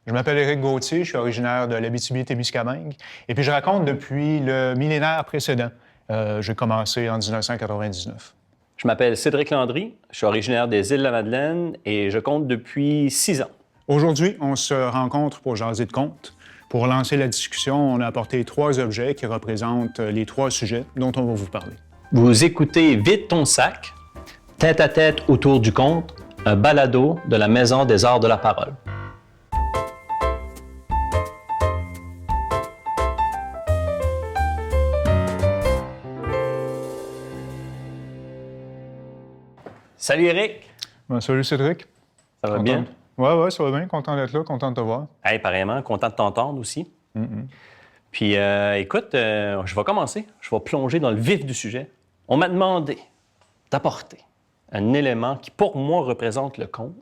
Je m'appelle Éric Gauthier, je suis originaire de l'Abitibi-Témiscamingue. Et puis je raconte depuis le millénaire précédent. J'ai commencé en 1999. Je m'appelle Cédric Landry, je suis originaire des Îles-de-la-Madeleine et je compte depuis 6 ans. Aujourd'hui, on se rencontre pour jaser de contes. Pour lancer la discussion, on a apporté 3 objets qui représentent les 3 sujets dont on va vous parler. Vous écoutez Vide ton sac, tête à tête autour du conte, un balado de la Maison des arts de la parole. Salut Éric! Salut Cédric. Ça va bien? Oui, ça va bien. Content d'être là, content de te voir. Hey, pareillement, content de t'entendre aussi. Puis écoute, je vais commencer. Je vais plonger dans le vif du sujet. On m'a demandé d'apporter un élément qui, pour moi, représente le conte.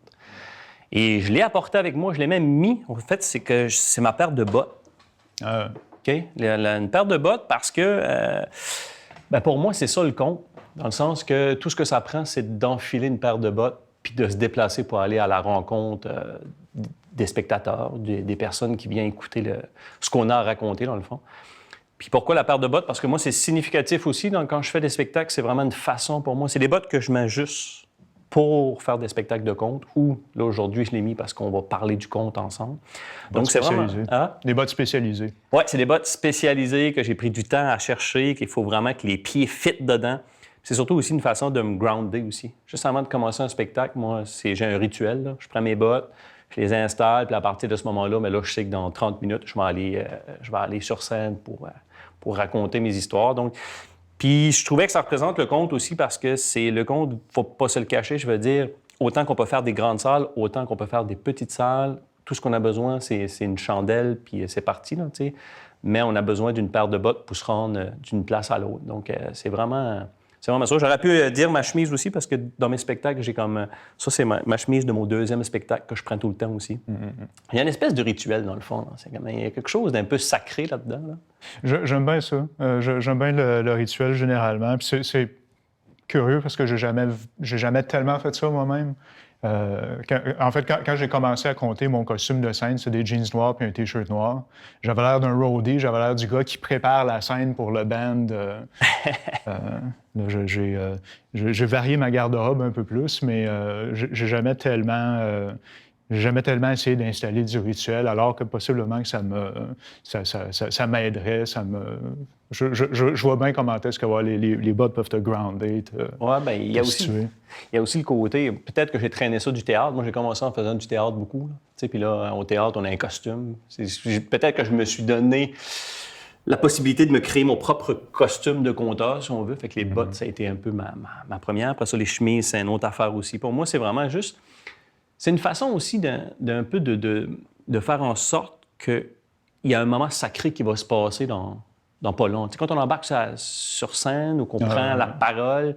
Et je l'ai apporté avec moi, je l'ai même mis. En fait, c'est ma paire de bottes. OK? Une paire de bottes parce que, pour moi, c'est ça le conte. Dans le sens que tout ce que ça prend, c'est d'enfiler une paire de bottes puis de se déplacer pour aller à la rencontre des spectateurs, des personnes qui viennent écouter ce qu'on a à raconter, dans le fond. Puis pourquoi la paire de bottes? Parce que moi, c'est significatif aussi. Donc, quand je fais des spectacles, c'est vraiment une façon pour moi. C'est des bottes que je mets juste pour faire des spectacles de conte ou, là, aujourd'hui, je l'ai mis parce qu'on va parler du conte ensemble. Donc, c'est vraiment... Des bottes spécialisées. Oui, c'est des bottes spécialisées que j'ai pris du temps à chercher, qu'il faut vraiment que les pieds fitent dedans. C'est surtout aussi une façon de me grounder aussi. Juste avant de commencer un spectacle, moi, j'ai un rituel. Là. Je prends mes bottes, je les installe, puis à partir de ce moment-là, mais là, je sais que dans 30 minutes, je vais aller sur scène pour raconter mes histoires. Donc, puis je trouvais que ça représente le conte aussi parce que c'est le conte, il ne faut pas se le cacher, je veux dire, autant qu'on peut faire des grandes salles, autant qu'on peut faire des petites salles. Tout ce qu'on a besoin, c'est une chandelle, puis c'est parti, là, tu sais. Mais on a besoin d'une paire de bottes pour se rendre d'une place à l'autre. Donc, c'est vraiment... C'est vraiment ça. J'aurais pu dire ma chemise aussi, parce que dans mes spectacles, j'ai comme... Ça, c'est ma chemise de mon 2e spectacle que je prends tout le temps aussi. Il y a une espèce de rituel, dans le fond. Il y a quelque chose d'un peu sacré là-dedans. Là. J'aime bien ça. J'aime bien le rituel, généralement. Puis c'est curieux, parce que j'ai jamais tellement fait ça moi-même. Quand j'ai commencé à compter, mon costume de scène, c'est des jeans noirs puis un T-shirt noir. J'avais l'air d'un roadie, j'avais l'air du gars qui prépare la scène pour le band. J'ai varié ma garde-robe un peu plus, mais j'ai jamais tellement essayé d'installer du rituel, alors que possiblement que ça m'aiderait, je vois bien comment est-ce que les bottes peuvent te grounder, il y a aussi le côté, peut-être que j'ai traîné ça du théâtre. Moi, j'ai commencé en faisant du théâtre beaucoup. Puis là, au théâtre, on a un costume. Peut-être que je me suis donné la possibilité de me créer mon propre costume de conteur, si on veut. Fait que les bottes, ça a été un peu ma première. Après ça, les chemises, c'est une autre affaire aussi. Pour moi, c'est vraiment juste... C'est une façon aussi d'un peu de faire en sorte qu'il y a un moment sacré qui va se passer dans pas long. Quand on embarque sur scène ou qu'on prend la parole,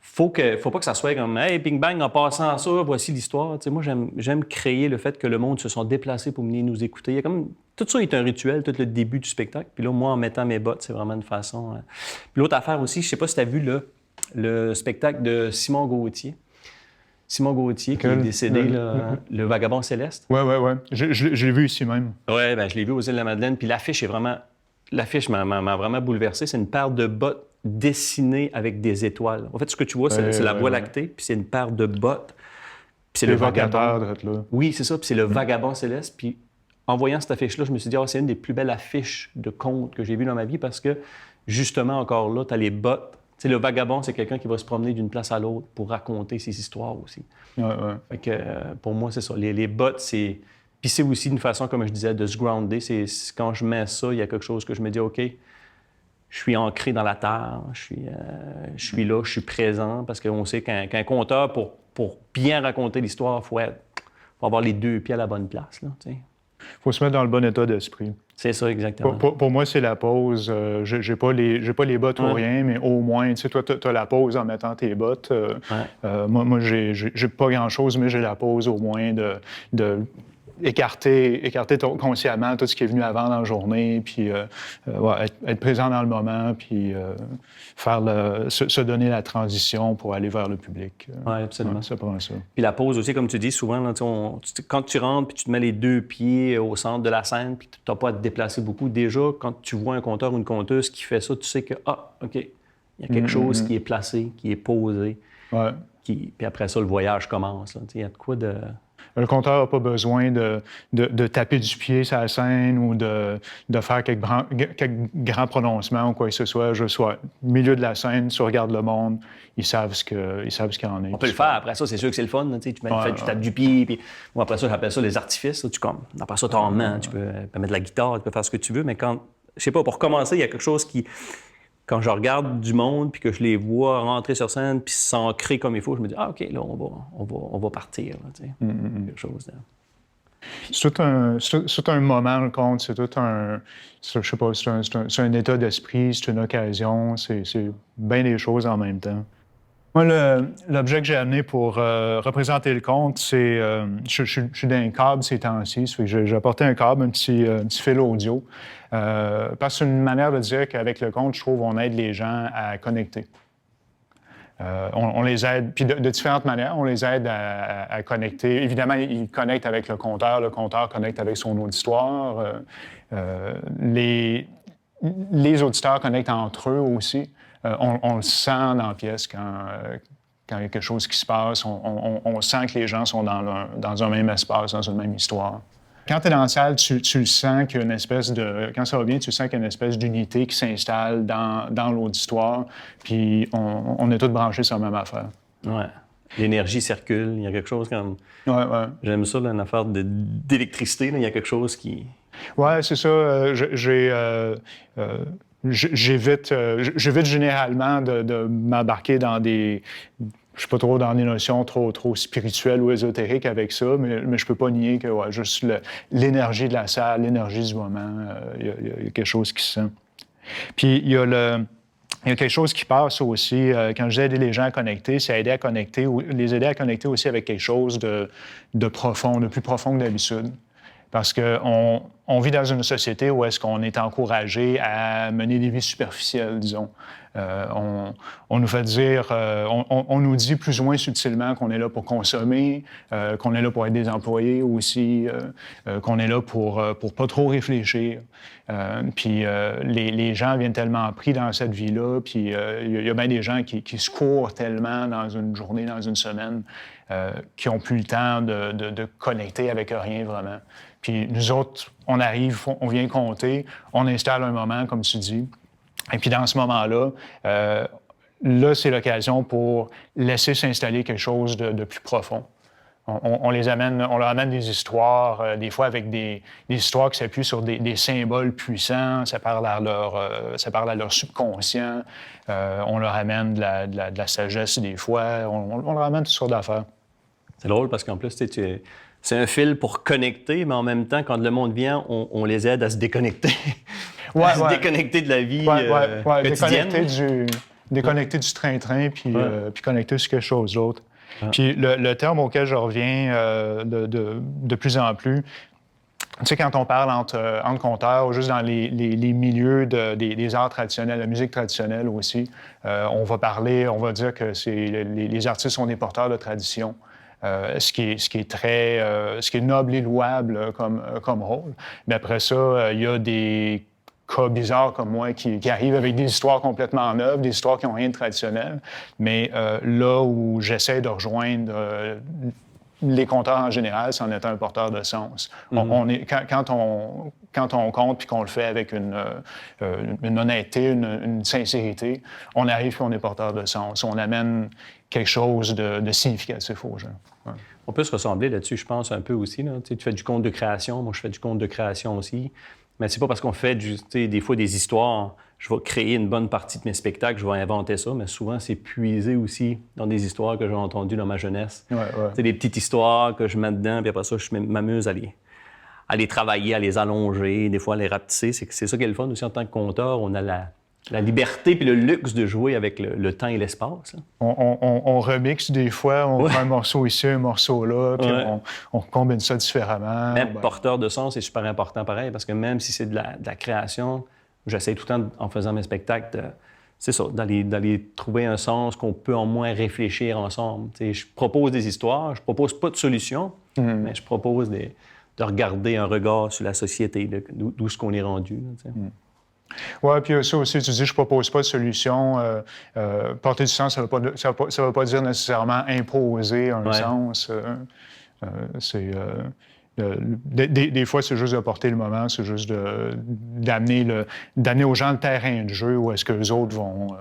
faut pas que ça soit comme « Hey, bing bang, en passant à ça, voici l'histoire ». Moi, j'aime créer le fait que le monde se soit déplacé pour venir nous écouter. Il y a comme... Tout ça est un rituel, tout le début du spectacle. Puis là, moi, en mettant mes bottes, c'est vraiment une façon... Puis l'autre affaire aussi, je sais pas si tu as vu le spectacle de Simon Gauthier. Simon Gauthier, qui est décédé, le Vagabond céleste. Oui. Je l'ai vu ici même. Oui, je l'ai vu aux Îles-de-la-Madeleine. Puis l'affiche m'a vraiment bouleversé. C'est une paire de bottes dessinées avec des étoiles. En fait, ce que tu vois, c'est la Voie lactée, puis c'est une paire de bottes. Puis c'est le Vagabond. Là. Oui, c'est ça. Puis c'est le Vagabond céleste. Puis en voyant cette affiche-là, je me suis dit, c'est une des plus belles affiches de contes que j'ai vues dans ma vie parce que, justement, encore là, tu as les bottes. Tu sais, le vagabond, c'est quelqu'un qui va se promener d'une place à l'autre pour raconter ses histoires aussi. Fait que, pour moi, c'est ça. Les bottes, c'est... Puis c'est aussi une façon, comme je disais, de se grounder. C'est quand je mets ça, il y a quelque chose que je me dis, OK, je suis ancré dans la terre, je suis là, je suis présent, parce qu'on sait qu'un conteur, pour bien raconter l'histoire, il faut avoir les 2 pieds à la bonne place, là, tu sais. Faut se mettre dans le bon état d'esprit. C'est ça, exactement. Pour moi, c'est la pause. J'ai pas les bottes ou rien, mais au moins, tu sais, toi, tu as la pause en mettant tes bottes. Moi, j'ai pas grand-chose, mais j'ai la pause au moins de écarter consciemment tout ce qui est venu avant dans la journée, puis être présent dans le moment, puis se donner la transition pour aller vers le public. Oui, absolument. Ça prend ça. Puis la pause aussi, comme tu dis, souvent, là, quand tu rentres puis tu te mets les 2 pieds au centre de la scène puis tu n'as pas à te déplacer beaucoup, déjà, quand tu vois un conteur ou une conteuse qui fait ça, tu sais que, OK, il y a quelque chose qui est placé, qui est posé. Ouais. Puis après ça, le voyage commence. Il y a de quoi de... Le conteur n'a pas besoin de taper du pied sur la scène ou de faire quelques grands prononcements ou quoi que ce soit. Juste au milieu de la scène, tu regardes le monde, ils savent ce qu'il y en est. On peut le faire. Après ça, c'est sûr que c'est le fun. Tu tapes du pied. Puis... Moi, après ça, j'appelle ça les artifices. Après ça, tu en mets. Tu peux mettre de la guitare, tu peux faire ce que tu veux. Mais quand, je sais pas, pour commencer, il y a quelque chose qui... Quand je regarde du monde puis que je les vois rentrer sur scène puis s'ancrer comme il faut, je me dis OK, là, on va partir. Là, quelque chose. C'est tout un moment, le conte. C'est tout un... Je sais pas, c'est un état d'esprit, c'est une occasion. C'est bien des choses en même temps. Moi, l'objet que j'ai amené pour représenter le conte, c'est... je suis dans un câble ces temps-ci. J'ai apporté un câble, un petit fil audio. Parce que c'est une manière de dire qu'avec le conte, je trouve, on aide les gens à connecter. On les aide, puis de différentes manières, on les aide à connecter. Évidemment, ils connectent avec le conteur connecte avec son auditoire. Les auditeurs connectent entre eux aussi. On le sent dans la pièce quand il y a quelque chose qui se passe. On sent que les gens sont dans un même espace, dans une même histoire. Quand tu es dans la salle, tu le sens qu'il y a une espèce de... Quand ça va bien, tu sens qu'il y a une espèce d'unité qui s'installe dans l'auditoire, puis on est tous branchés sur la même affaire. Ouais. L'énergie circule, il y a quelque chose comme... Ouais. J'aime ça, là, une affaire d'électricité, là. Il y a quelque chose qui... Ouais, c'est ça. J'évite généralement de m'embarquer dans des... Je suis pas trop dans des notions trop spirituelles ou ésotériques avec ça, mais je peux pas nier que juste l'énergie de la salle, l'énergie du moment, il y a quelque chose qui se sent. Puis il y a quelque chose qui passe aussi, quand je dis aider les gens à connecter, c'est les aider à connecter aussi avec quelque chose de profond, de plus profond que d'habitude. Parce qu'on vit dans une société où est-ce qu'on est encouragé à mener des vies superficielles, disons. On nous fait dire, on nous dit plus ou moins subtilement qu'on est là pour consommer, qu'on est là pour être des employés aussi, qu'on est là pour pas trop réfléchir. Puis les gens viennent tellement pris dans cette vie-là, puis il y a bien des gens qui se courent tellement dans une journée, dans une semaine, qui n'ont plus le temps de connecter avec rien vraiment. Puis nous autres, on arrive, on vient compter, on installe un moment, comme tu dis. Et puis dans ce moment-là, là, c'est l'occasion pour laisser s'installer quelque chose de plus profond. On leur amène des histoires, des fois avec des histoires qui s'appuient sur des symboles puissants, ça parle à leur subconscient, on leur amène de la sagesse des fois, on leur amène toutes sortes d'affaires. C'est drôle parce qu'en plus, c'est un fil pour connecter, mais en même temps, quand le monde vient, on les aide à se déconnecter. Se déconnecter de la vie quotidienne. Déconnecter du train-train, puis connecter sur quelque chose d'autre. Puis le terme auquel je reviens de plus en plus, tu sais, quand on parle entre conteurs, juste dans les milieux des arts traditionnels, la musique traditionnelle aussi, on va dire que les artistes sont des porteurs de tradition. Ce qui est noble et louable comme rôle. Mais après ça, il y a des cas bizarres comme moi qui arrivent avec des histoires complètement neuves, des histoires qui n'ont rien de traditionnel. Mais là où j'essaie de rejoindre les conteurs en général, c'en est un porteur de sens. Quand on compte puis qu'on le fait avec une honnêteté, une sincérité, on arrive puis on est porteur de sens. On amène quelque chose de significatif aux gens. Ouais. On peut se ressembler là-dessus, je pense, un peu aussi. Là. Tu fais du conte de création, moi je fais du conte de création aussi. Mais c'est pas parce qu'on fait des fois des histoires, je vais créer une bonne partie de mes spectacles, je vais inventer ça, mais souvent c'est puisé aussi dans des histoires que j'ai entendues dans ma jeunesse. Ouais. Des petites histoires que je mets dedans, puis après ça, je m'amuse à les travailler, à les allonger, des fois à les rapetisser. C'est ça qui est le fun aussi en tant que conteur. On a La liberté puis le luxe de jouer avec le temps et l'espace. Hein. On remixe des fois, on prend un morceau ici, un morceau là, puis on combine ça différemment. Même porteur de son, c'est super important pareil, parce que même si c'est de la création, j'essaie tout le temps, en faisant mes spectacles, c'est ça, d'aller trouver un sens qu'on peut au moins réfléchir ensemble. T'sais, je propose des histoires, je propose pas de solutions, mais je propose de regarder un regard sur la société, d'où ce qu'on est rendu. Oui, puis ça aussi, tu dis, je ne propose pas de solution. Porter du sens, ça ne veut pas dire nécessairement imposer un sens. Des fois, c'est juste de porter le moment, c'est juste d'amener aux gens le terrain de jeu où est-ce que les autres vont...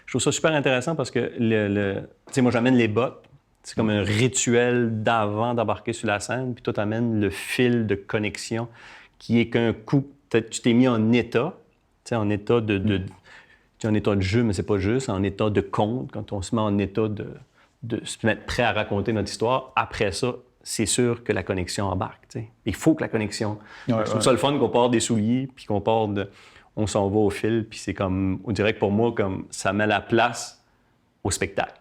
Je trouve ça super intéressant parce que, tu sais, moi, j'amène les bottes. C'est comme un rituel d'avant d'embarquer sur la scène, puis toi, tu amènes le fil de connexion qui est qu'un coup, peut-être tu t'es mis en état, tu sais, en état en état de jeu, mais c'est pas juste, en état de conte, quand on se met en état de se mettre prêt à raconter notre histoire. Après ça, c'est sûr que la connexion embarque, tu sais. Il faut que la connexion... Je trouve ça le fun qu'on porte des souliers, puis qu'on porte on s'en va au fil, puis c'est comme, on dirait que pour moi, comme ça met la place au spectacle.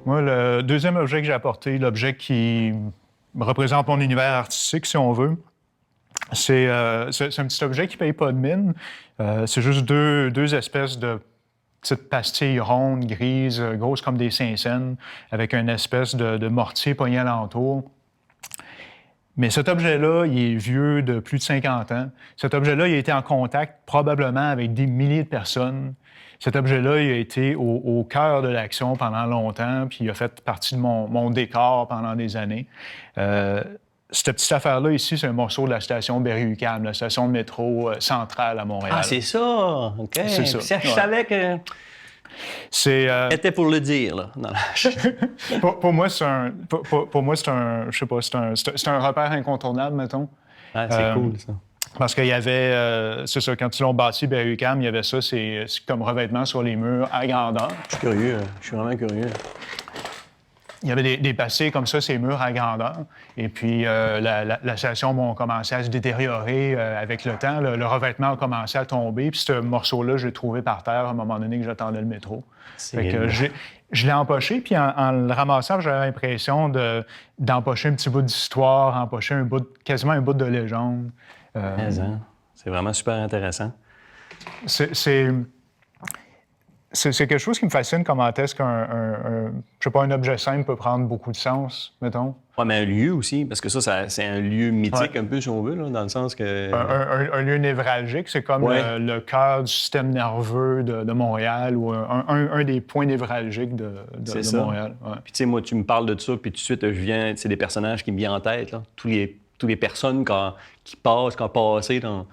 Moi, le deuxième objet que j'ai apporté, l'objet qui représente mon univers artistique, si on veut, c'est un petit objet qui ne paye pas de mine. C'est juste deux espèces de petites pastilles rondes, grises, grosses comme des Saint-Saëns, avec une espèce de mortier pogné alentour. Mais cet objet-là, il est vieux de plus de 50 ans. Cet objet-là, il a été en contact probablement avec des milliers de personnes. Cet objet-là, il a été au cœur de l'action pendant longtemps, puis il a fait partie de mon décor pendant des années. Cette petite affaire-là ici, c'est un morceau de la station Berry-UQAM, la station de métro centrale à Montréal. Ah, c'est ça! OK. C'est ça. Je savais que... C'était pour le dire, là. pour moi, c'est un... Je sais pas, c'est un repère incontournable, mettons. Ah, c'est cool, ça. Parce qu'il y avait... c'est ça, quand ils l'ont bâti, Berry-UQAM, il y avait ça, c'est comme revêtement sur les murs à grandeur. Je suis curieux. Je suis vraiment curieux. Il y avait des passés comme ça, ces murs à grandeur. Et puis, la station a commencé à se détériorer avec le temps. Le revêtement a commencé à tomber. Puis, ce morceau-là, je l'ai trouvé par terre à un moment donné que j'attendais le métro. Fait que je l'ai empoché. Puis, en le ramassant, j'avais l'impression d'empocher un petit bout d'histoire, empocher quasiment un bout de légende. C'est vraiment super intéressant. C'est quelque chose qui me fascine, comment est-ce un objet simple peut prendre beaucoup de sens, mettons. Oui, mais un lieu aussi, parce que ça c'est un lieu mythique un peu, si on veut, là, dans le sens que... Un lieu névralgique, c'est comme le cœur du système nerveux de Montréal ou un des points névralgiques de Montréal. Ouais. Puis tu sais, moi, tu me parles de ça, puis tout de suite, c'est des personnages qui me viennent en tête, là. Tous les personnes qui ont passé dans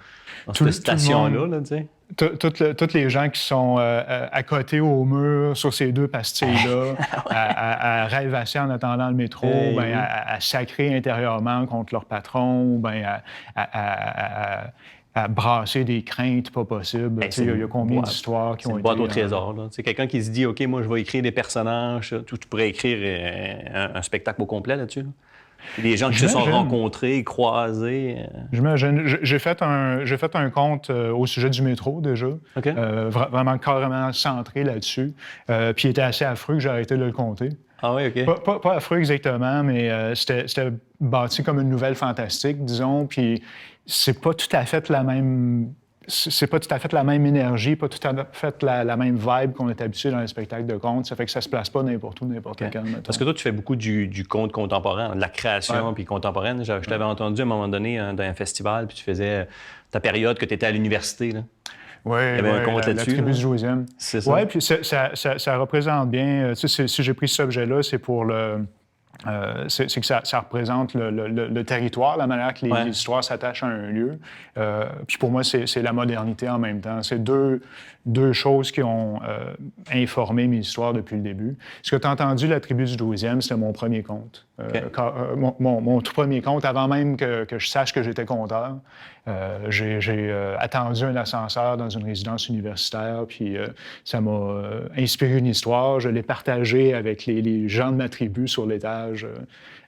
cette station-là, là, tu sais. Toutes les gens qui sont à côté au mur sur ces deux pastilles-là, à rêvasser en attendant le métro, à sacrer intérieurement contre leur patron, ou à brasser des craintes pas possibles. Il y a combien d'histoires qui ont été... C'est une boîte au trésor. C'est quelqu'un qui se dit, OK, moi, je vais écrire des personnages. Tu pourrais écrire un spectacle au complet là-dessus. Là. Les gens qui se sont rencontrés, croisés. J'imagine. J'ai fait un conte au sujet du métro, déjà. Okay. Vraiment carrément centré là-dessus. Puis il était assez affreux que j'ai arrêté de le compter. Ah oui, OK. Pas affreux exactement, mais c'était bâti comme une nouvelle fantastique, disons. Puis c'est pas tout à fait la même... C'est pas tout à fait la même énergie, pas tout à fait la même vibe qu'on est habitué dans les spectacles de conte. Ça fait que ça se place pas n'importe où, n'importe quand. Mettons. Parce que toi, tu fais beaucoup du conte contemporain, de la création puis contemporaine. Je t'avais entendu à un moment donné dans un festival, puis tu faisais ta période que tu étais à l'université. Là. Oui, il y avait un conte là-dessus. La tribu du Jouisième. C'est ça. Oui, puis ça représente bien... Tu sais, si j'ai pris cet objet-là, c'est pour le... c'est que ça représente le territoire, la manière que les histoires s'attachent à un lieu. Puis pour moi, c'est la modernité en même temps. C'est deux choses qui ont informé mes histoires depuis le début. Ce que tu as entendu, La tribu du 12e, c'était mon premier conte. Mon tout premier conte, avant même que je sache que j'étais conteur. J'ai attendu un ascenseur dans une résidence universitaire, puis ça m'a inspiré une histoire. Je l'ai partagée avec les gens de ma tribu sur l'étage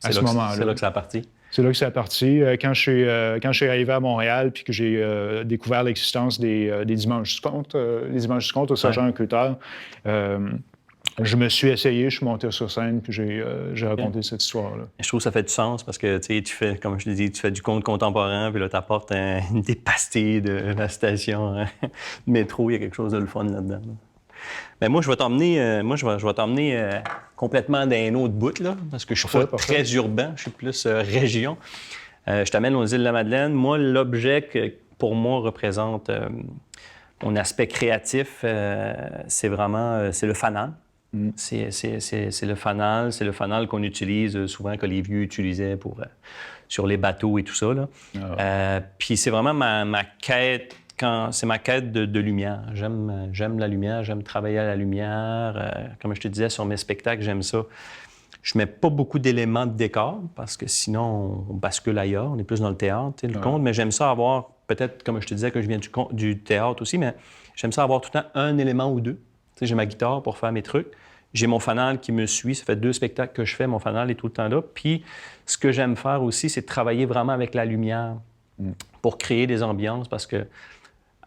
à ce moment-là. C'est là que ça a parti. C'est là que c'est parti. Quand je suis arrivé à Montréal puis que j'ai découvert l'existence des dimanches du compte, les dimanches du compte au Sergent Cutter, je me suis essayé, je suis monté sur scène puis j'ai raconté cette histoire-là. Je trouve que ça fait du sens parce que tu fais, comme je l'ai dit, tu fais du conte contemporain puis là, tu apportes des pastilles de la station métro. Il y a quelque chose de le fun là-dedans. Mais moi, je vais t'emmener complètement d'un autre bout, là, parce que je suis pas très urbain, je suis plus région. Je t'amène aux îles de la Madeleine. Moi, l'objet que, pour moi, représente mon aspect créatif, c'est vraiment c'est le fanal. C'est le fanal. C'est le fanal qu'on utilise souvent, que les vieux utilisaient sur les bateaux et tout ça. Là. Puis c'est vraiment ma quête. C'est ma quête de lumière. J'aime la lumière, j'aime travailler à la lumière. Comme je te disais, sur mes spectacles, j'aime ça. Je mets pas beaucoup d'éléments de décor parce que sinon, on bascule ailleurs. On est plus dans le théâtre, le conte. Mais j'aime ça avoir, peut-être, comme je te disais, que je viens du théâtre aussi, mais j'aime ça avoir tout le temps un élément ou deux. J'ai ma guitare pour faire mes trucs. J'ai mon fanal qui me suit. Ça fait 2 spectacles que je fais. Mon fanal est tout le temps là. Puis, ce que j'aime faire aussi, c'est de travailler vraiment avec la lumière pour créer des ambiances parce que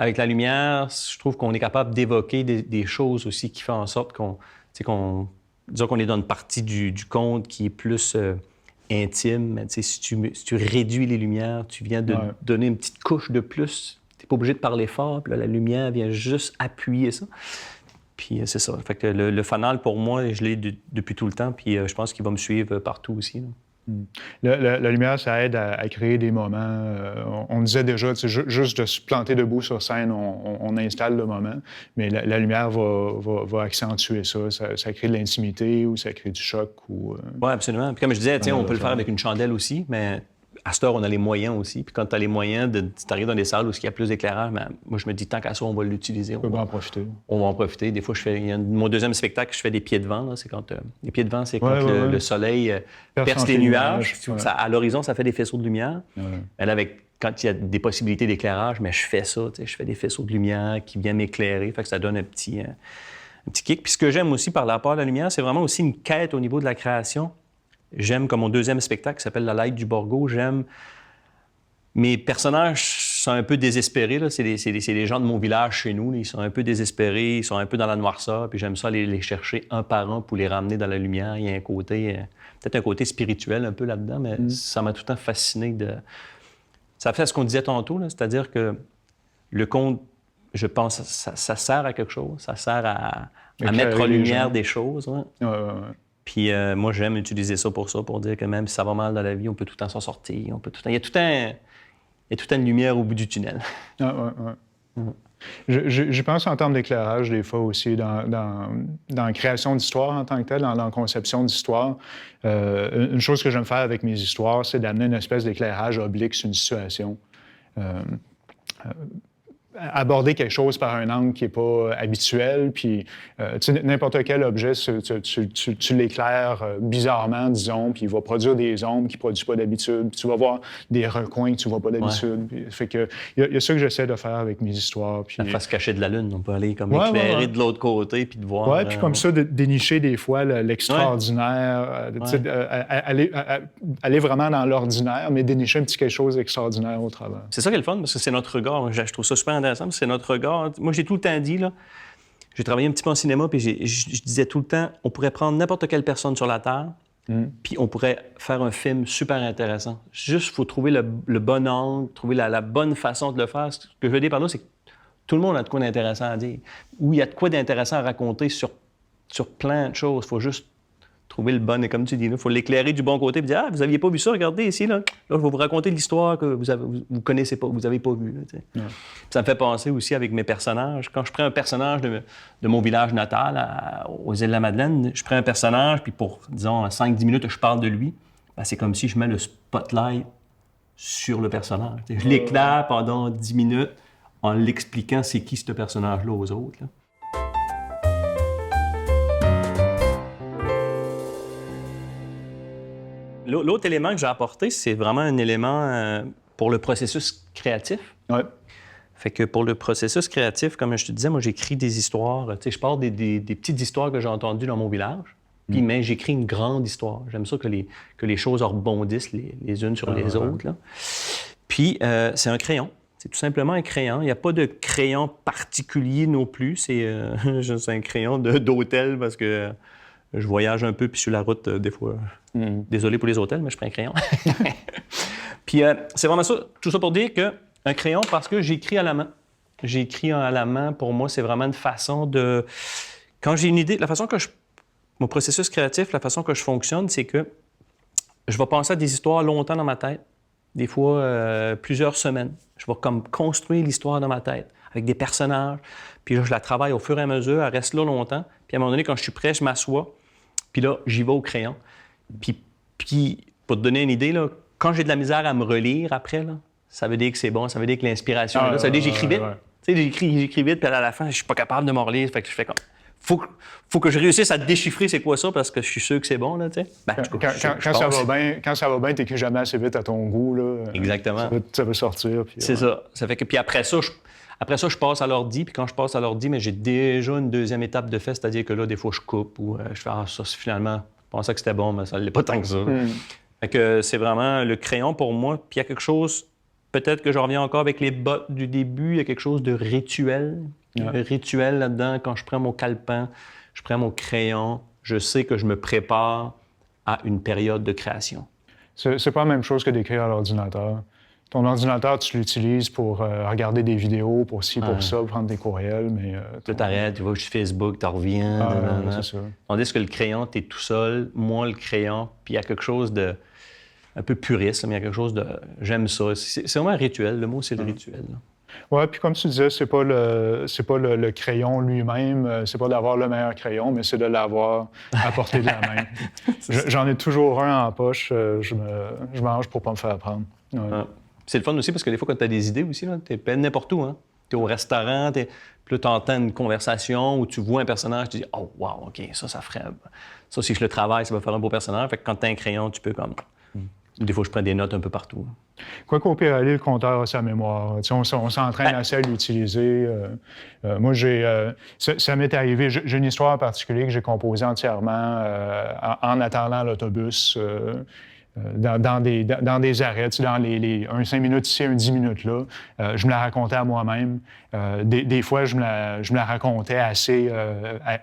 avec la lumière, je trouve qu'on est capable d'évoquer des choses aussi qui font en sorte disons qu'on est dans une partie du conte qui est plus intime. Si tu réduis les lumières, tu viens de donner une petite couche de plus. Tu n'es pas obligé de parler fort, puis là, la lumière vient juste appuyer ça. Puis c'est ça. Fait que le fanal, pour moi, je l'ai depuis tout le temps, puis je pense qu'il va me suivre partout aussi. Là. La lumière, ça aide à créer des moments. On disait déjà, juste de se planter debout sur scène, on installe le moment, mais la lumière va accentuer ça. Ça crée de l'intimité ou ça crée du choc. Oui, absolument. Puis comme je disais, on peut le faire avec une chandelle aussi, mais à cette heure, on a les moyens aussi. Puis quand tu as les moyens, tu arrives dans des salles où il y a plus d'éclairage, mais moi, je me dis, tant qu'à ça, on va l'utiliser. On va en profiter. On va en profiter. Des fois, mon deuxième spectacle, je fais des pieds de vent. Là. C'est quand, les pieds de vent, c'est quand le soleil perce les nuages. À l'horizon, ça fait des faisceaux de lumière. Mais là, quand il y a des possibilités d'éclairage, mais je fais ça. Je fais des faisceaux de lumière qui viennent m'éclairer. Fait que ça donne un petit kick. Puis ce que j'aime aussi par rapport à la lumière, c'est vraiment aussi une quête au niveau de la création. J'aime, comme mon deuxième spectacle qui s'appelle La Laïque du Borgo, mes personnages sont un peu désespérés. Là. C'est les gens de mon village chez nous. Là. Ils sont un peu désespérés, ils sont un peu dans la noirceur. Puis j'aime ça aller les chercher un par un pour les ramener dans la lumière. Il y a un côté, peut-être un côté spirituel un peu là-dedans, mais ça m'a tout le temps fasciné. Ça fait ce qu'on disait tantôt, là, c'est-à-dire que le conte, je pense, ça sert à quelque chose. Ça sert à mettre en lumière des choses. Ouais. Puis moi, j'aime utiliser ça, pour dire que même si ça va mal dans la vie, on peut tout le temps s'en sortir. Il y a tout le temps une lumière au bout du tunnel. Je pense en termes d'éclairage, des fois aussi, dans la création d'histoires en tant que telle, dans la conception d'histoires. Une chose que j'aime faire avec mes histoires, c'est d'amener une espèce d'éclairage oblique sur une situation. Aborder quelque chose par un angle qui n'est pas habituel, puis n'importe quel objet, tu l'éclaires bizarrement, disons, puis il va produire des ombres qu'il ne produit pas d'habitude, puis tu vas voir des recoins que tu ne vois pas d'habitude. Puis, fait que il y a ça que j'essaie de faire avec mes histoires. Puis... La face cachée de la Lune, on peut aller comme éclairer de l'autre côté, puis de voir... Oui, puis comme ça, de dénicher des fois l'extraordinaire, aller vraiment dans l'ordinaire, mais dénicher un petit quelque chose d'extraordinaire au travers. C'est ça qui est le fun, parce que c'est notre regard. Je trouve ça super intéressant, c'est notre regard. Moi, j'ai tout le temps dit, là, j'ai travaillé un petit peu en cinéma, puis je disais tout le temps, on pourrait prendre n'importe quelle personne sur la Terre, puis on pourrait faire un film super intéressant. Juste, il faut trouver le bon angle, trouver la bonne façon de le faire. Ce que je veux dire par là, c'est que tout le monde a de quoi d'intéressant à dire. Ou il y a de quoi d'intéressant à raconter sur plein de choses. Il faut juste trouver le bon, et comme tu dis, il faut l'éclairer du bon côté et dire « Ah, vous n'aviez pas vu ça, regardez ici, là. Là, je vais vous raconter l'histoire que vous connaissez pas, vous n'avez pas vue. » Ça me fait penser aussi avec mes personnages. Quand je prends un personnage de mon village natal, aux îles de la Madeleine, je prends un personnage, puis pour, disons, 5-10 minutes, je parle de lui, ben, c'est comme si je mets le spotlight sur le personnage. Je l'éclaire pendant 10 minutes en l'expliquant c'est qui ce personnage-là aux autres. Là. L'autre élément que j'ai apporté, c'est vraiment un élément pour le processus créatif. Ouais. Fait que pour le processus créatif, comme je te disais, moi, j'écris des histoires. Tu sais, je parle des petites histoires que j'ai entendues dans mon village. Puis, mais j'écris une grande histoire. J'aime ça que les choses rebondissent les unes sur les autres. Là. Puis, c'est un crayon. C'est tout simplement un crayon. Il n'y a pas de crayon particulier non plus. C'est juste un crayon d'hôtel parce que je voyage un peu, puis sur la route, des fois. Désolé pour les hôtels, mais je prends un crayon. Puis, c'est vraiment ça. Tout ça pour dire qu'un crayon, parce que j'écris à la main. J'écris à la main, pour moi, c'est vraiment une façon de... Quand j'ai une idée, mon processus créatif, la façon que je fonctionne, c'est que je vais penser à des histoires longtemps dans ma tête, des fois plusieurs semaines. Je vais comme construire l'histoire dans ma tête avec des personnages, puis là, je la travaille au fur et à mesure, elle reste là longtemps, puis à un moment donné, quand je suis prêt, je m'assois, puis là, j'y vais au crayon. Puis pour te donner une idée, là, quand j'ai de la misère à me relire après, là, ça veut dire que c'est bon, ça veut dire que l'inspiration est là, ça veut dire que j'écris vite. Tu sais, j'écris vite, puis à la fin, je suis pas capable de me relire, fait que je fais comme... Faut que je réussisse à déchiffrer c'est quoi ça parce que je suis sûr que c'est bon, là, tu sais. Ben, quand ça va bien, t'écris jamais assez vite à ton goût, là. Exactement. Ça va sortir. C'est ça. Ça fait que, puis après ça, je passe à l'ordi, puis quand je passe à l'ordi, mais j'ai déjà une deuxième étape de fait, c'est-à-dire que là, des fois, je coupe ou je fais ça, finalement, je pensais que c'était bon, mais ça ne l'est pas tant que ça. Fait que c'est vraiment le crayon pour moi, puis il y a quelque chose, peut-être que je reviens encore avec les bottes du début, il y a quelque chose de rituel. Un rituel là-dedans, quand je prends mon calepin, je prends mon crayon, je sais que je me prépare à une période de création. C'est pas la même chose que d'écrire à l'ordinateur. Ton ordinateur, tu l'utilises pour regarder des vidéos, pour ci, pour ça, prendre des courriels, mais... Tu t'arrêtes, tu vas sur Facebook, tu reviens. C'est ça. Tandis que le crayon, tu es tout seul, moi le crayon, puis il y a quelque chose de... un peu puriste, mais il y a quelque chose de... J'aime ça. C'est vraiment un rituel, le mot, c'est le rituel. Oui, puis comme tu disais, c'est pas le crayon lui-même, c'est pas d'avoir le meilleur crayon, mais c'est de l'avoir à portée de la main. J'en ai toujours un en poche, je mange pour pas me faire prendre. Ouais. C'est le fun aussi parce que des fois, quand tu as des idées aussi, tu es n'importe où. Hein? Tu es au restaurant, puis là, tu entends une conversation où tu vois un personnage, tu dis « Oh, wow, OK, ça ferait... Ça, si je le travaille, ça va faire un beau personnage. » Fait que quand tu as un crayon, tu peux comme... Des fois, je prends des notes un peu partout. Quoi qu'au pire aller, le compteur a sa mémoire. On s'entraîne assez à l'utiliser. Moi, ça m'est arrivé. J'ai une histoire en particulier que j'ai composée entièrement en attendant l'autobus, dans des arrêts, dans un 5 minutes ici, un 10 minutes là. Je me la racontais à moi-même. Des fois, je me la racontais assez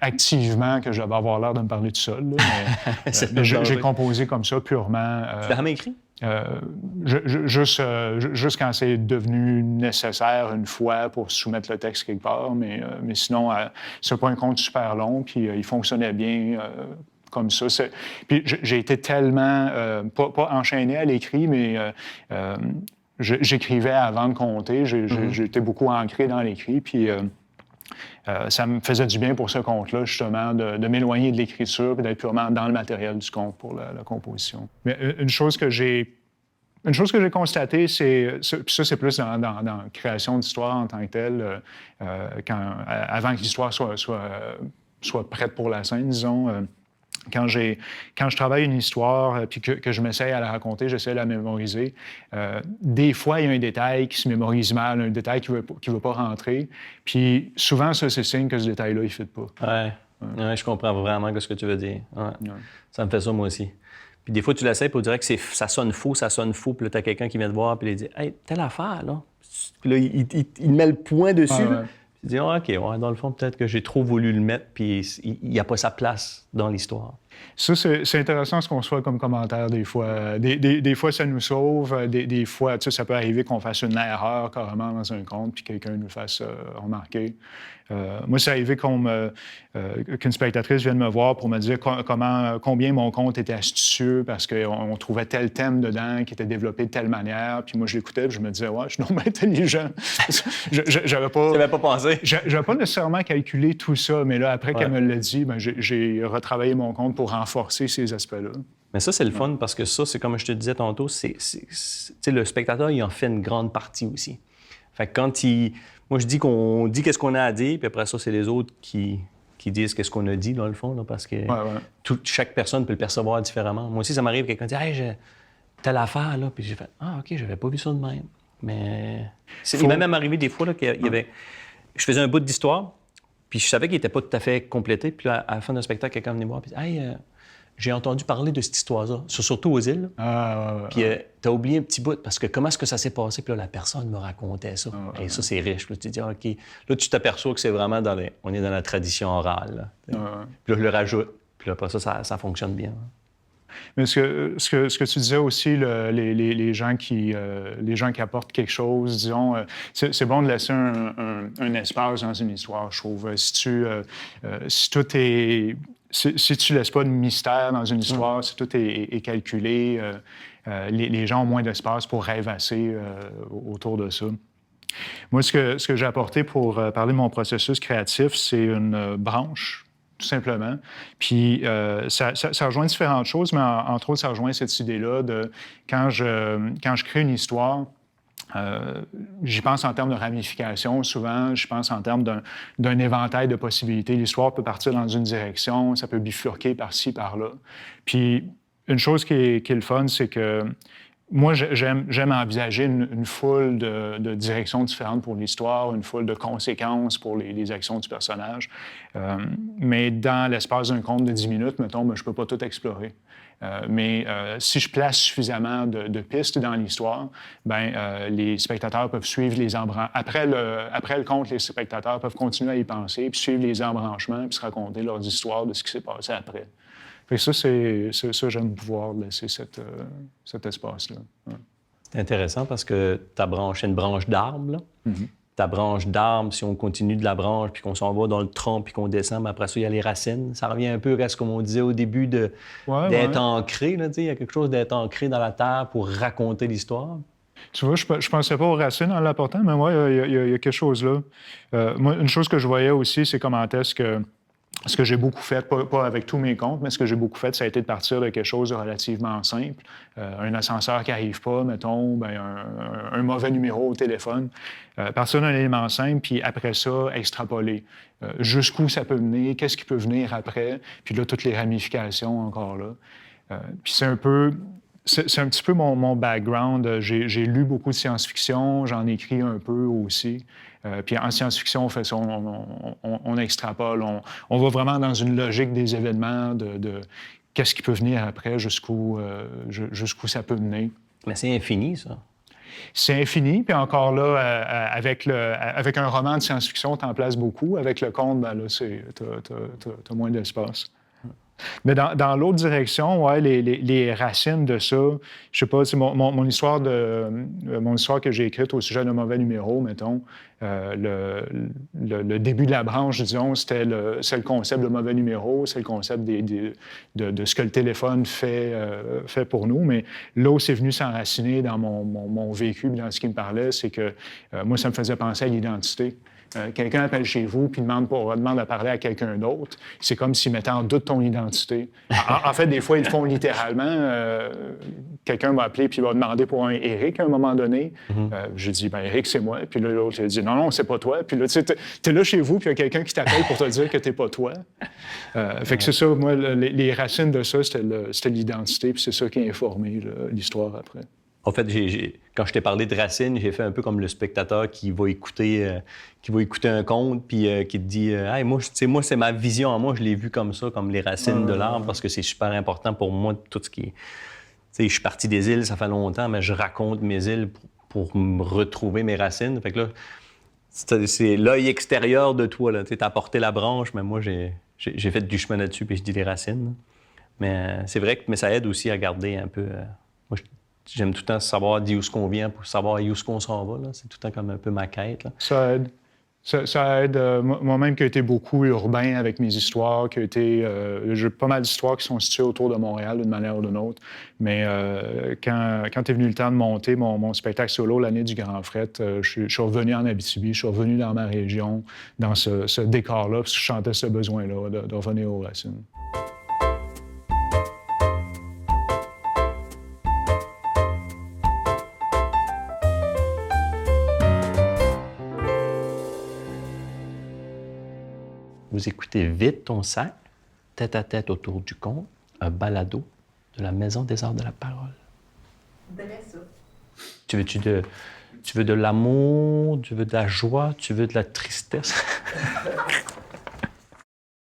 activement que je devais avoir l'air de me parler tout seul. Là, mais j'ai composé comme ça, purement. Tu l'as jamais écrit? Juste quand c'est devenu nécessaire une fois pour soumettre le texte quelque part, mais sinon, c'est pas un compte super long, puis il fonctionnait bien comme ça. Puis j'ai été tellement, pas enchaîné à l'écrit, mais j'écrivais avant de compter. J'étais beaucoup ancré dans l'écrit, puis ça me faisait du bien pour ce compte-là, justement, de m'éloigner de l'écriture et d'être purement dans le matériel du compte pour la composition. Mais une chose que j'ai constatée, puis ça, c'est plus dans la création d'histoire en tant que telle, avant que l'histoire soit prête pour la scène, disons. Quand je travaille une histoire puis que je m'essaye à la raconter, j'essaie de la mémoriser, des fois, il y a un détail qui se mémorise mal, un détail qui veut pas rentrer. Puis souvent, ça, c'est signe que ce détail-là, il ne fit pas. Ouais, je comprends vraiment ce que tu veux dire. Ouais. Ça me fait ça, moi aussi. Puis des fois, tu l'essaies pour dire que ça sonne faux. Puis là, tu as quelqu'un qui vient te voir puis il dit « Hey, telle affaire, là. » Puis là, il met le point dessus. Là. Tu dis, OK, dans le fond, peut-être que j'ai trop voulu le mettre, puis il n'y a pas sa place dans l'histoire. Ça, c'est intéressant ce qu'on reçoit comme commentaire des fois. Des fois, ça nous sauve. Des fois, ça peut arriver qu'on fasse une erreur carrément dans un compte, puis quelqu'un nous fasse remarquer. Moi, c'est arrivé qu'une spectatrice vienne me voir pour me dire combien mon compte était astucieux parce qu'on trouvait tel thème dedans qui était développé de telle manière. Puis moi, je l'écoutais et je me disais, ouais, je suis non intelligent. J'avais pas... Tu n'avais pas pensé? J'avais pas nécessairement calculé tout ça, mais là, après qu'elle me l'a dit, j'ai retravaillé mon compte pour renforcer ces aspects-là. Mais ça, c'est le fun parce que ça, c'est comme je te disais tantôt, le spectateur, il en fait une grande partie aussi. Fait que quand moi, je dis qu'on dit qu'est-ce qu'on a à dire, puis après ça, c'est les autres qui disent qu'est-ce qu'on a dit, dans le fond, là, parce que chaque personne peut le percevoir différemment. Moi aussi, ça m'arrive, quelqu'un dit « Hey, j'ai telle affaire, là », puis j'ai fait « Ah, OK, j'avais pas vu ça de même. » Mais il m'est même arrivé des fois là, qu'il y avait... Je faisais un bout d'histoire, puis Puis je savais qu'il n'était pas tout à fait complété. Puis là, à la fin d'un spectacle, quelqu'un venait me voir et dit « Hey, j'ai entendu parler de cette histoire-là, surtout aux îles. Puis t'as oublié un petit bout, parce que comment est-ce que ça s'est passé? Puis là, la personne me racontait ça. Et ça, c'est riche. Là, tu te dis, OK. Là, tu t'aperçois que c'est vraiment on est dans la tradition orale. Puis là, je le rajoute. Puis là, après ça fonctionne bien. Mais ce que tu disais aussi, les gens qui apportent quelque chose, disons, c'est bon de laisser un espace dans une histoire, je trouve. Si tout est... Si tu laisses pas de mystère dans une histoire, si tout est calculé, les gens ont moins d'espace pour rêvasser autour de ça. Moi, ce que j'ai apporté pour parler de mon processus créatif, c'est une branche, tout simplement. Puis ça rejoint différentes choses, mais entre autres, ça rejoint cette idée-là de quand je crée une histoire, j'y pense en termes de ramification. Souvent, je pense en termes d'un éventail de possibilités. L'histoire peut partir dans une direction, ça peut bifurquer par-ci, par-là. Puis, une chose qui est le fun, c'est que moi, j'aime envisager une foule de directions différentes pour l'histoire, une foule de conséquences pour les actions du personnage. Mais dans l'espace d'un conte de 10 minutes, mettons, je ne peux pas tout explorer. Mais si je place suffisamment de pistes dans l'histoire, les spectateurs peuvent suivre les embranchements. Après le conte, les spectateurs peuvent continuer à y penser, puis suivre les embranchements, puis se raconter leurs histoires de ce qui s'est passé après. Fait que ça, j'aime pouvoir laisser cet espace-là. Ouais. C'est intéressant parce que ta branche, c'est une branche d'arbre, là. Mm-hmm. Ta branche d'arbre, si on continue de la branche, puis qu'on s'en va dans le tronc, puis qu'on descend, mais après ça, il y a les racines. Ça revient un peu à ce qu'on disait au début d'être ancré. Là, il y a quelque chose d'être ancré dans la terre pour raconter l'histoire. Tu vois, je ne pensais pas aux racines en l'apportant, mais moi, il y a quelque chose là. Moi, une chose que je voyais aussi, c'est comment est-ce que ce que j'ai beaucoup fait, pas avec tous mes comptes, mais ce que j'ai beaucoup fait, ça a été de partir de quelque chose de relativement simple. Un ascenseur qui n'arrive pas, mettons, un mauvais numéro au téléphone. Partir d'un élément simple, puis après ça, extrapoler. Jusqu'où ça peut mener, qu'est-ce qui peut venir après, puis là, toutes les ramifications encore là. Puis c'est un petit peu mon background. J'ai lu beaucoup de science-fiction, j'en écris un peu aussi. Puis en science-fiction, on fait ça, on extrapole, on va vraiment dans une logique des événements, de qu'est-ce qui peut venir après, jusqu'où ça peut mener. Mais c'est infini, ça. C'est infini, puis encore là, avec un roman de science-fiction, t'en places beaucoup. Avec le conte, là, t'as moins d'espace. Mais dans l'autre direction, ouais, les racines de ça, je sais pas, c'est mon histoire que j'ai écrite au sujet d'un mauvais numéro, mettons, le début de la branche, disons, c'est le concept de mauvais numéro, c'est le concept de ce que le téléphone fait pour nous. Mais là où c'est venu s'enraciner dans mon vécu, dans ce qui me parlait, c'est que moi, ça me faisait penser à l'identité. Quelqu'un appelle chez vous puis demande à parler à quelqu'un d'autre. C'est comme s'il mettait en doute ton identité. En fait, des fois, ils le font littéralement. Quelqu'un m'a appelé puis il va demander pour un Éric à un moment donné. Je dis, Éric, c'est moi. Puis là, l'autre, il dit, non, c'est pas toi. Puis là, tu sais, t'es là chez vous puis il y a quelqu'un qui t'appelle pour te dire que t'es pas toi. Fait que c'est ça, moi, les racines de ça, c'était l'identité puis c'est ça qui a informé l'histoire après. En fait, quand je t'ai parlé de racines, j'ai fait un peu comme le spectateur qui va écouter un conte puis qui te dit hey, moi, c'est ma vision à moi, je l'ai vu comme ça, comme les racines de l'arbre, parce que c'est super important pour moi, tout ce qui est... Je suis parti des îles, ça fait longtemps, mais je raconte mes îles pour me retrouver mes racines. Fait que là, c'est l'œil extérieur de toi. Tu as apporté la branche, mais moi, j'ai fait du chemin là-dessus puis je dis les racines. Mais c'est vrai que ça aide aussi à garder un peu... moi, j'aime tout le temps savoir d'où est-ce qu'on vient pour savoir où est-ce qu'on s'en va. Là. C'est tout le temps comme un peu ma quête. Là. Ça aide. Ça aide. Moi-même qui ai été beaucoup urbain avec mes histoires, j'ai pas mal d'histoires qui sont situées autour de Montréal d'une manière ou d'une autre. Mais quand est venu le temps de monter mon spectacle solo, l'année du Grand Fret, je suis revenu en Abitibi, je suis revenu dans ma région, dans ce décor-là, parce que je sentais ce besoin-là de revenir aux racines. Vous écoutez Vide ton sac, tête à tête autour du conte, un balado de la Maison des Arts de la Parole. Dresse ça. Tu veux de l'amour, tu veux de la joie, tu veux de la tristesse?